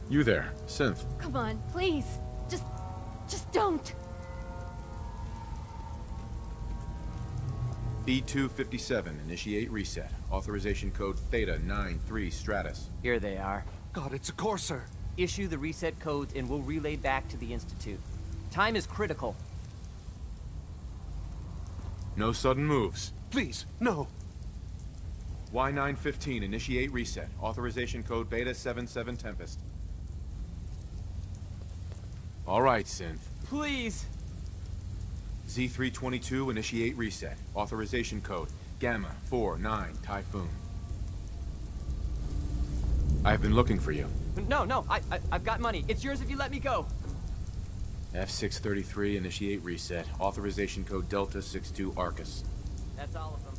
You there, Synth. Come on, please. Just don't. B257, initiate reset. Authorization code Theta 93 Stratus. Here they are. God, it's a Courser. Issue the reset codes and we'll relay back to the Institute. Time is critical. No sudden moves. Please, no. Y915, initiate reset. Authorization code Beta 77 Tempest. All right, Synth. Please! Z322, initiate reset. Authorization code Gamma 49 Typhoon. I've been looking for you. No, I've got money. It's yours if you let me go. F633, initiate reset. Authorization code Delta 62 Arcus. That's all of them.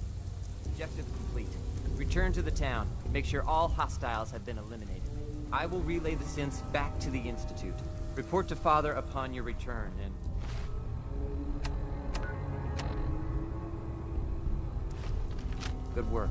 Objective complete. Return to the town. Make sure all hostiles have been eliminated. I will relay the synths back to the Institute. Report to Father upon your return, and... good work.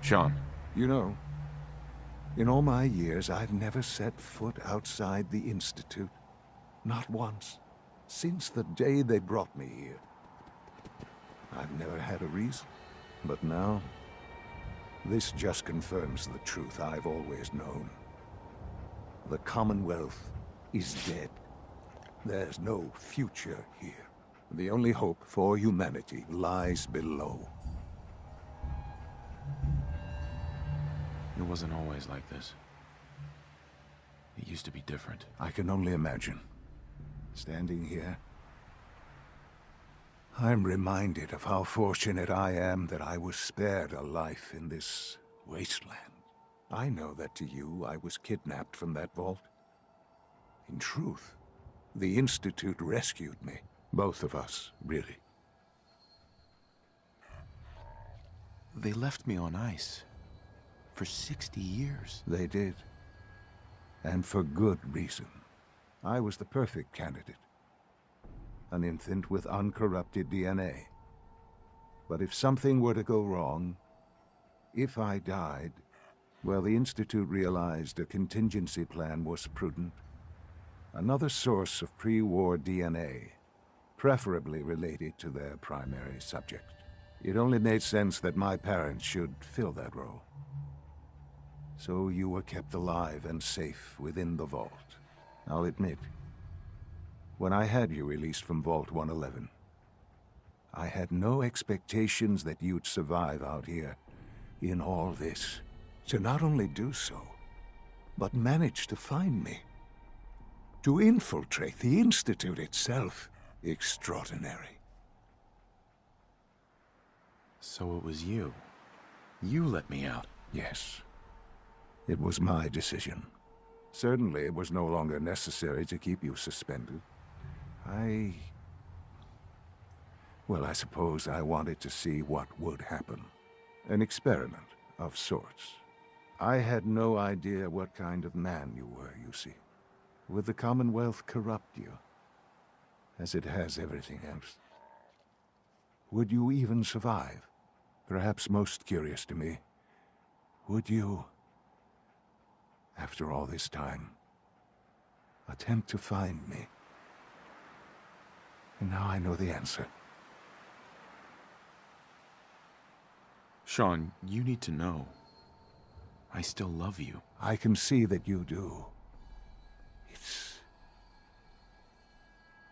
Sean. You know, in all my years, I've never set foot outside the Institute. Not once. Since the day they brought me here. I've never had a reason. But now, this just confirms the truth I've always known. The Commonwealth is dead. There's no future here. The only hope for humanity lies below. It wasn't always like this. It used to be different. I can only imagine. Standing here, I'm reminded of how fortunate I am that I was spared a life in this wasteland. I know that to you, I was kidnapped from that vault. In truth, the Institute rescued me. Both of us, really. They left me on ice for 60 years. They did. And for good reason. I was the perfect candidate. An infant with uncorrupted DNA. But if something were to go wrong, if I died, well, the Institute realized a contingency plan was prudent. Another source of pre-war DNA, preferably related to their primary subject. It only made sense that my parents should fill that role. So you were kept alive and safe within the vault. I'll admit, when I had you released from Vault 111, I had no expectations that you'd survive out here in all this. To not only do so, but manage to find me. To infiltrate the Institute itself. Extraordinary. So it was you. You let me out. Yes. It was my decision. Certainly it was no longer necessary to keep you suspended. Well, I suppose I wanted to see what would happen. An experiment of sorts. I had no idea what kind of man you were, you see. Would the Commonwealth corrupt you, as it has everything else? Would you even survive? Perhaps most curious to me, would you, after all this time, attempt to find me? And now I know the answer. Sean, you need to know. I still love you. I can see that you do.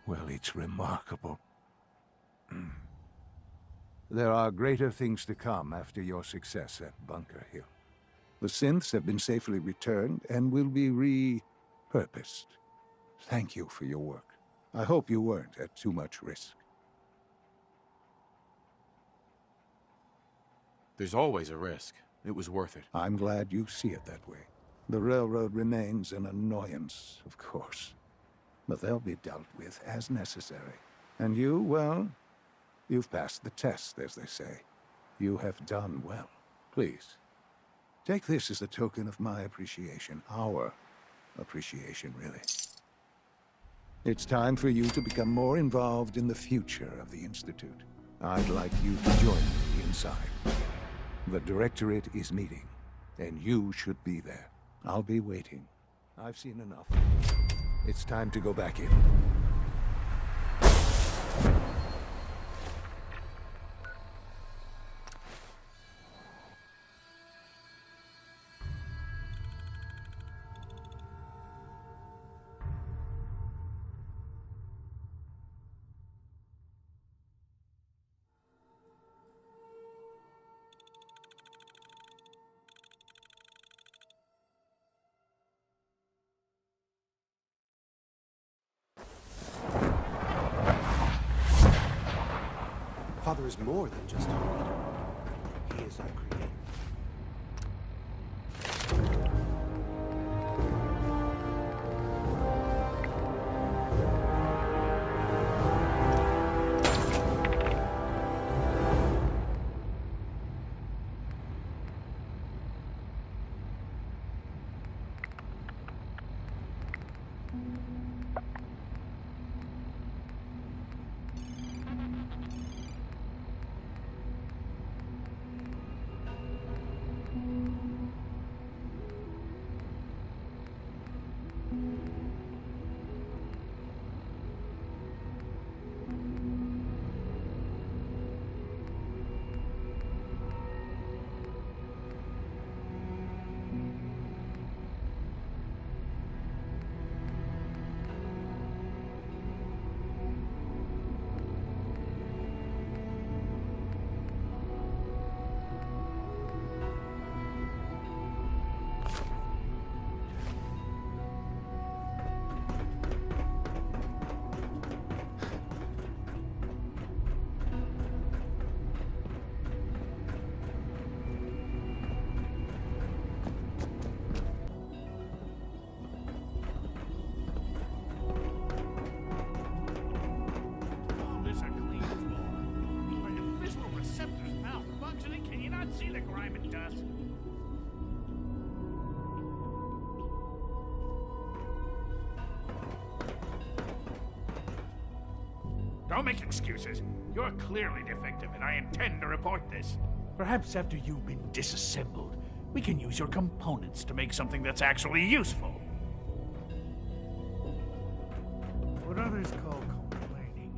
Well, it's remarkable. There are greater things to come after your success at Bunker Hill. The synths have been safely returned and will be repurposed. Thank you for your work. I hope you weren't at too much risk. There's always a risk. It was worth it. I'm glad you see it that way. The railroad remains an annoyance, of course. But they'll be dealt with as necessary. And you, well, you've passed the test, as they say. You have done well. Please, take this as a token of my appreciation. Our appreciation, really. It's time for you to become more involved in the future of the Institute. I'd like you to join me inside. The Directorate is meeting, and you should be there. I'll be waiting. I've seen enough. It's time to go back in. Father is more than just our leader. He is our creator. Don't make excuses. You're clearly defective, and I intend to report this. Perhaps after you've been disassembled, we can use your components to make something that's actually useful. What others call complaining,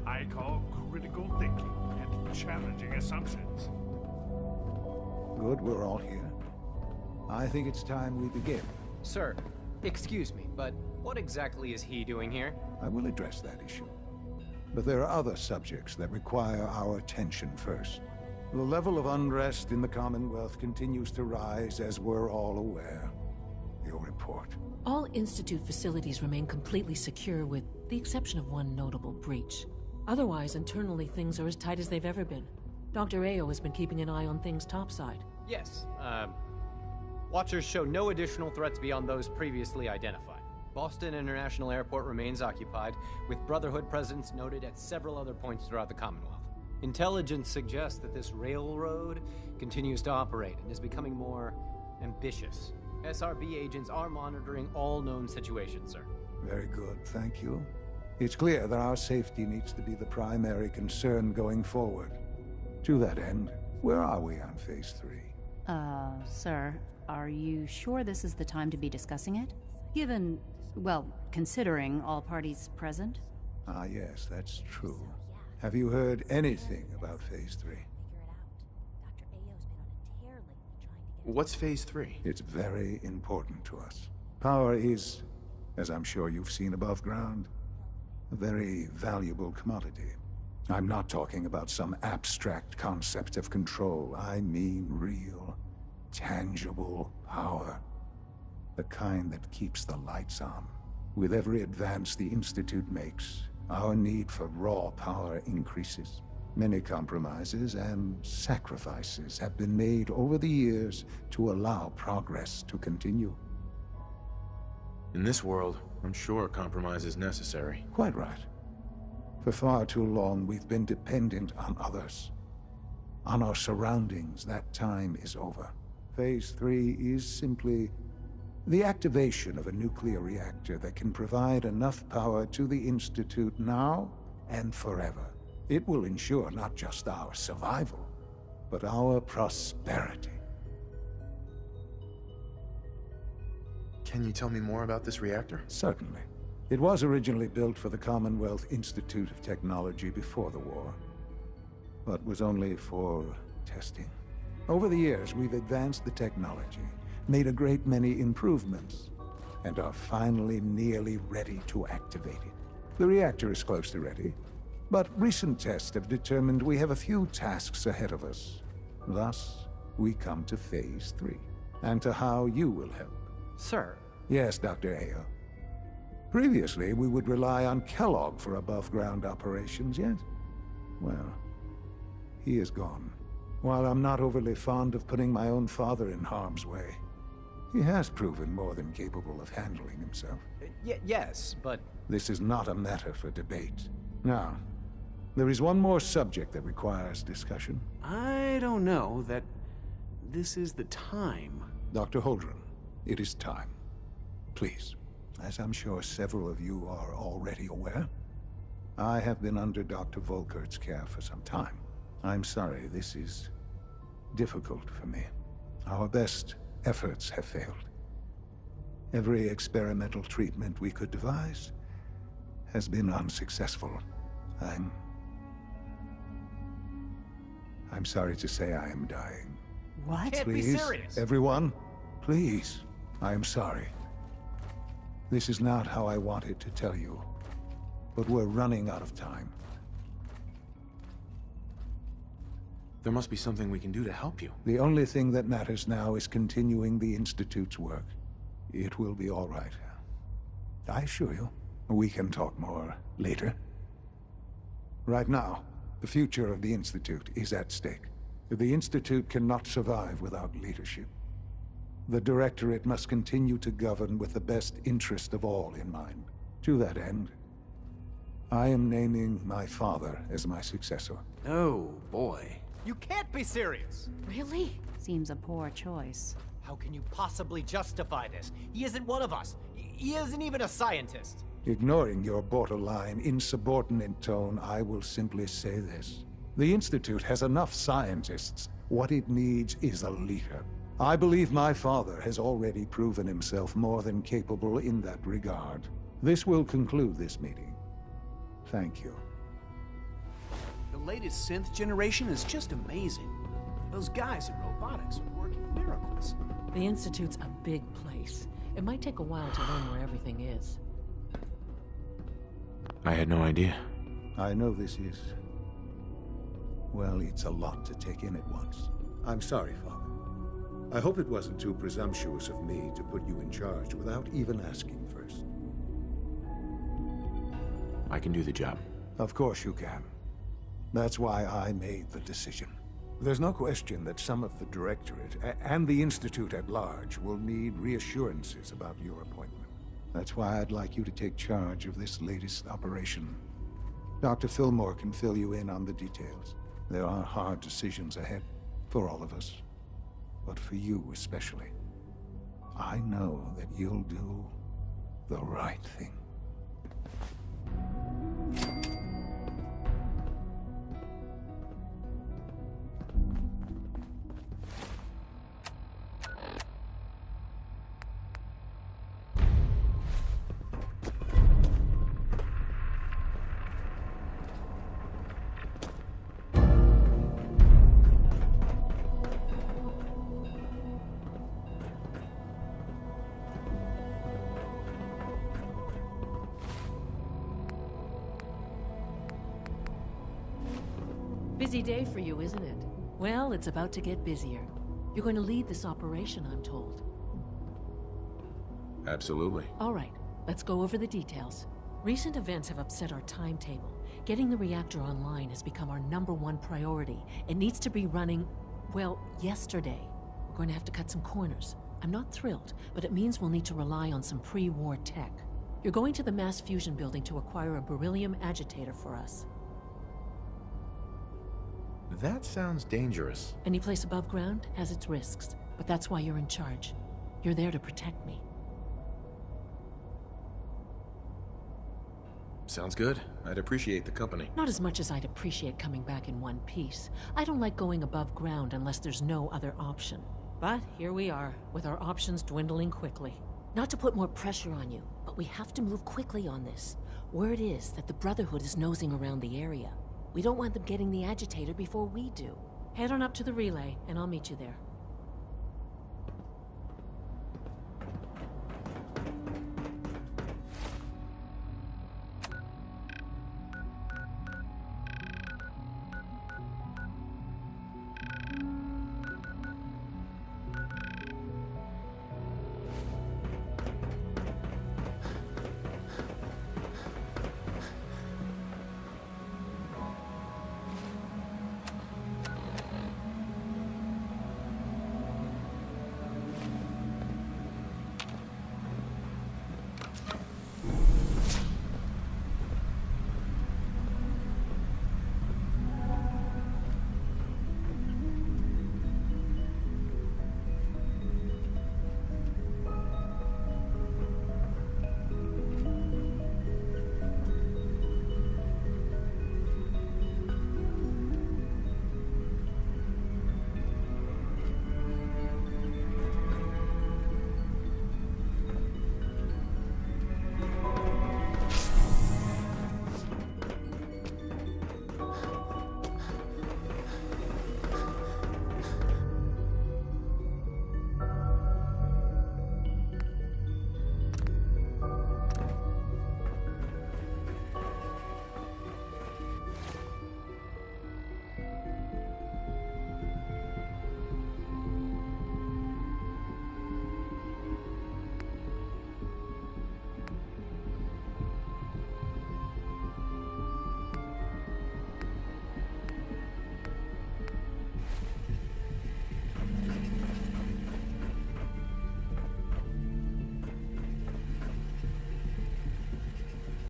I call critical thinking and challenging assumptions. Good, we're all here. I think it's time we begin. Sir, excuse me, but what exactly is he doing here? I will address that issue. But there are other subjects that require our attention first. The level of unrest in the Commonwealth continues to rise, as we're all aware. Your report. All Institute facilities remain completely secure with the exception of one notable breach. Otherwise, internally things are as tight as they've ever been. Dr. Ayo has been keeping an eye on things topside. Yes, Watchers show no additional threats beyond those previously identified. Boston International Airport remains occupied, with Brotherhood presence noted at several other points throughout the Commonwealth. Intelligence suggests that this railroad continues to operate and is becoming more ambitious. SRB agents are monitoring all known situations, sir. Very good, thank you. It's clear that our safety needs to be the primary concern going forward. To that end, where are we on Phase 3? Sir, are you sure this is the time to be discussing it? Given, well, considering all parties present? Ah, yes, that's true. Have you heard anything about Phase 3? What's Phase 3? It's very important to us. Power is, as I'm sure you've seen above ground, a very valuable commodity. I'm not talking about some abstract concept of control. I mean real, tangible power. The kind that keeps the lights on. With every advance the Institute makes, our need for raw power increases. Many compromises and sacrifices have been made over the years to allow progress to continue. In this world, I'm sure compromise is necessary. Quite right. For far too long, we've been dependent on others. On our surroundings. That time is over. Phase 3 is simply the activation of a nuclear reactor that can provide enough power to the Institute now and forever. It will ensure not just our survival, but our prosperity. Can you tell me more about this reactor? Certainly. It was originally built for the Commonwealth Institute of Technology before the war, but was only for testing. Over the years, we've advanced the technology, made a great many improvements, and are finally nearly ready to activate it. The reactor is close to ready, but recent tests have determined we have a few tasks ahead of us. Thus, we come to Phase 3, and to how you will help. Sir. Yes, Dr. Ayo. Previously, we would rely on Kellogg for above-ground operations, yet, well, he is gone. While I'm not overly fond of putting my own father in harm's way, he has proven more than capable of handling himself. Yes, but... This is not a matter for debate. Now, there is one more subject that requires discussion. I don't know that this is the time. Dr. Holdren, it is time. Please. As I'm sure several of you are already aware, I have been under Dr. Volkert's care for some time. I'm sorry, this is difficult for me. Our best efforts have failed. Every experimental treatment we could devise has been unsuccessful. I'm sorry to say I am dying. What? Can't be Please, serious. everyone, please, I am sorry. This is not how I wanted to tell you, but we're running out of time. There must be something we can do to help you. The only thing that matters now is continuing the Institute's work. It will be all right. I assure you, we can talk more later. Right now, the future of the Institute is at stake. The Institute cannot survive without leadership. The Directorate must continue to govern with the best interest of all in mind. To that end, I am naming my father as my successor. Oh, boy. You can't be serious! Really? Seems a poor choice. How can you possibly justify this? He isn't one of us. He isn't even a scientist. Ignoring your borderline, insubordinate tone, I will simply say this. The Institute has enough scientists. What it needs is a leader. I believe my father has already proven himself more than capable in that regard. This will conclude this meeting. Thank you. The latest synth generation is just amazing. Those guys in robotics are working miracles. The Institute's a big place. It might take a while to learn where everything is. I had no idea. I know this is... well, it's a lot to take in at once. I'm sorry, Father. I hope it wasn't too presumptuous of me to put you in charge without even asking first. I can do the job. Of course you can. That's why I made the decision. There's no question that some of the Directorate and the Institute at large will need reassurances about your appointment. That's why I'd like you to take charge of this latest operation. Dr. Fillmore can fill you in on the details. There are hard decisions ahead for all of us, but for you especially. I know that you'll do the right thing. Busy day for you, isn't it? Well, it's about to get busier. You're going to lead this operation, I'm told. Absolutely. All right, let's go over the details. Recent events have upset our timetable. Getting the reactor online has become our #1 priority. It needs to be running, well, yesterday. We're going to have to cut some corners. I'm not thrilled, but it means we'll need to rely on some pre-war tech. You're going to the mass fusion building to acquire a beryllium agitator for us. That sounds dangerous. Any place above ground has its risks, but that's why you're in charge. You're there to protect me. Sounds good. I'd appreciate the company. Not as much as I'd appreciate coming back in one piece. I don't like going above ground unless there's no other option. But here we are, with our options dwindling quickly. Not to put more pressure on you, but we have to move quickly on this. Word is that the Brotherhood is nosing around the area. We don't want them getting the agitator before we do. Head on up to the relay, and I'll meet you there.